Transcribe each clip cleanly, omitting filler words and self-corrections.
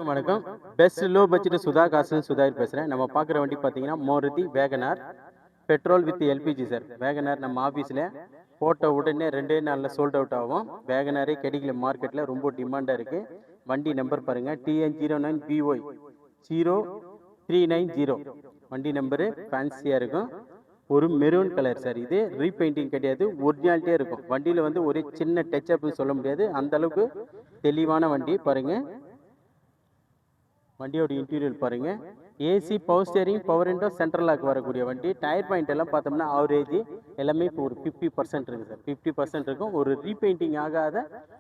வணக்கம். Best low budget Sudha காசு சுதாகர் பேசுகிறேன். நம்ம பார்க்குற வண்டி பார்த்தீங்கன்னா Maruti Wagon R petrol with LPG sir. Wagon R நம்ம ஆஃபீஸில் போட்ட உடனே 2 நாளில் சோல்ட் அவுட் ஆகும். வேகனாரே கிடைக்கல, மார்க்கெட்டில் ரொம்ப டிமாண்டாக இருக்குது. வண்டி நம்பர் பாருங்கள், TN09BY 0390. வண்டி நம்பரு ஃபேன்சியாக இருக்கும். ஒரு மெரூன் கலர் சார். இது ரீபெயிண்டிங் கிடையாது, ஒரிஜினாலிட்டியாக இருக்கும். வண்டியில் வந்து ஒரு சின்ன டச்சப்னு சொல்ல முடியாது, அந்த அளவுக்கு தெளிவான வண்டி பாருங்கள். வண்டியோட இன்டீரியர் பாருங்க. AC, power steering, power window, central lock வரக்கூடிய வண்டி. டயர் பாயிண்ட் எல்லாம் பார்த்தோம்னா ஆவரேஜ் எல்லாமே இப்போ ஒரு 50% இருக்குது சார். 50% இருக்கும். ஒரு ரீபெயிண்டிங் ஆகாத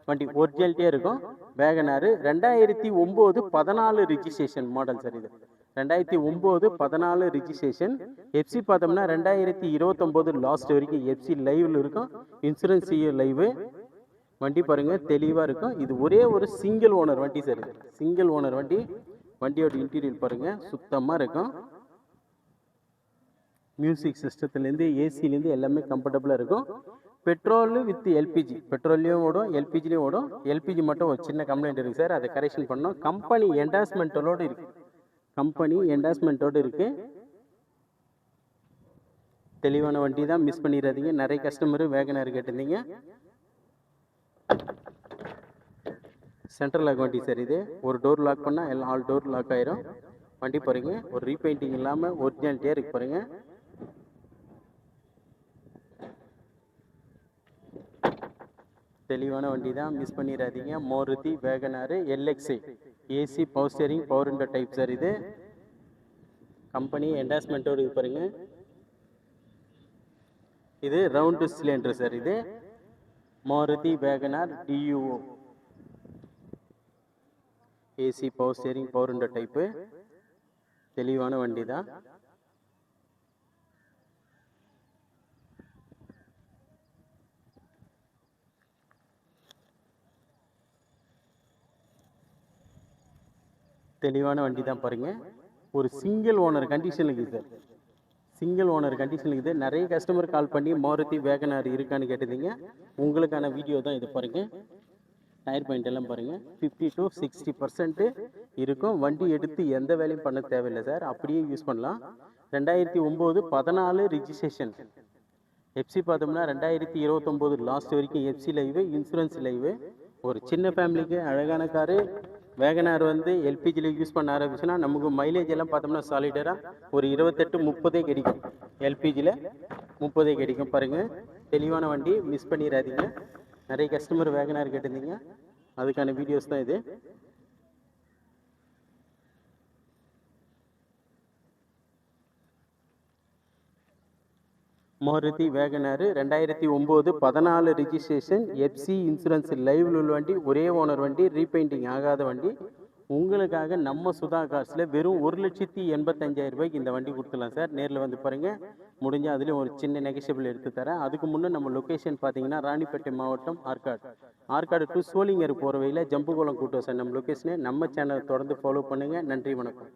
வண்டி, ஒரிஜினாலிட்டியாக இருக்கும். Wagon R 2009 14 registration model sir. இது 2009 14 ரிஜிஸ்ட்ரேஷன். எஃப்சி பார்த்தோம்னா 2029 லாஸ்ட் வரைக்கும் எஃப்சி லைவ்ல இருக்கும். Insurance live. வண்டி பாருங்க, தெளிவாக இருக்கும். இது ஒரே ஒரு சிங்கிள் ஓனர் வண்டி சார். இது சிங்கிள் ஓனர் வண்டி. வண்டியோட இன்டீரியர் பாருங்க, சுத்தமாக இருக்கும். மியூசிக் சிஸ்டத்துலேருந்து ஏசிலேருந்து எல்லாமே கம்ஃபர்டபுளாக இருக்கும். பெட்ரோல் வித் எல்பிஜி, பெட்ரோல்லையும் ஓடும், எல்பிஜிலையும் ஓடும். எல்பிஜி மட்டும் ஒரு சின்ன கம்ப்ளைண்ட் இருக்குது சார், அதை கரெக்ஷன் பண்ணோம். கம்பெனி என்டாஸ்மெண்ட்டோடு இருக்குது. கம்பெனி என்டாஸ்மெண்ட்டோடு இருக்குது. தெளிவான வண்டி தான், மிஸ் பண்ணிடாதீங்க. நிறைய கஸ்டமரு வேகனார் கேட்டிருந்தீங்க. சென்ட்ரல் லாக் வண்டி சார். இது ஒரு டோர் லாக் பண்ணால் எல்லாம் ஆல் டோர் லாக் ஆயிரும். வண்டி பாருங்க, ஒரு ரீபெயிண்டிங் இல்லாமல் ஒரிஜினாலிட்டியாக இருக்கு பாருங்க. தெளிவான வண்டி தான், மிஸ் பண்ணிடாதீங்க. Maruti Wagon R LXI AC, power steering, power window type sir. இது கம்பெனி என்டாஸ்மெண்ட்டோடு இருக்கு பாருங்க. இது ரவுண்டு சிலிண்டர் சார். இது Maruti Wagon R DUO AC, power steering, power window type. தெளிவான வண்டி தான். தெளிவான வண்டி தான் பாருங்க. ஒரு சிங்கிள் ஓனர் கண்டிஷன் இருக்குது சார். சிங்கிள் ஓனர் கண்டிஷன் இருக்குது. நிறைய கஸ்டமர் கால் பண்ணி மாருதி வேகனார் இருக்கான்னு கேட்டிருந்தீங்க. உங்களுக்கான வீடியோ தான் இது பாருங்க. டயர் பாயிண்ட் எல்லாம் பாருங்கள், 50 to 60% இருக்கும். வண்டி எடுத்து எந்த வேலையும் பண்ண தேவையில்லை சார், அப்படியே யூஸ் பண்ணலாம். 2009 14 ரிஜிஸ்ட்ரேஷன். எஃப்சி பார்த்தோம்னா 2029 லாஸ்ட் வரைக்கும் எஃப்சி லைவு, இன்சூரன்ஸ் லைவு. ஒரு சின்ன ஃபேமிலிக்கு அழகான காரு. வேகனார் வந்து எல்பிஜியில் யூஸ் பண்ண ஆரம்பிச்சுன்னா நமக்கு மைலேஜ் எல்லாம் பார்த்தோம்னா சாலிடராக ஒரு 28-30 கிடைக்கும். எல்பிஜியில் 30 கிடைக்கும் பாருங்கள். தெளிவான வண்டி, மிஸ் பண்ணிடாதீங்க. நிறைய கஸ்டமர் வேகனார் கேட்டிருந்தீங்க, அதுக்கான வீடியோஸ் தான் இது. Maruti Wagon R 2009 14 registration, FC, insurance லைவ்ல உள்ள வண்டி, ஒரே ஓனர் வண்டி, ரீபெயிண்டிங் ஆகாத வண்டி. உங்களுக்காக நம்ம சுதா காசில் வெறும் 1,85,000 ரூபாய்க்கு இந்த வண்டி கொடுத்துடலாம் சார். நேரில் வந்து பாருங்கள். முடிஞ்சால் அதுலேயும் ஒரு சின்ன நெகஷியபிள் எடுத்து தரேன். அதுக்கு முன்னே நம்ம லொக்கேஷன் பார்த்தீங்கன்னா ராணிப்பேட்டை மாவட்டம் ஆற்காடு டு சோளிங்கர் போகிற வழியில் ஜம்புகுளம் கூட்டம் சார் நம்ம லொக்கேஷனு. நம்ம சேனலை தொடர்ந்து ஃபாலோ பண்ணுங்கள். நன்றி, வணக்கம்.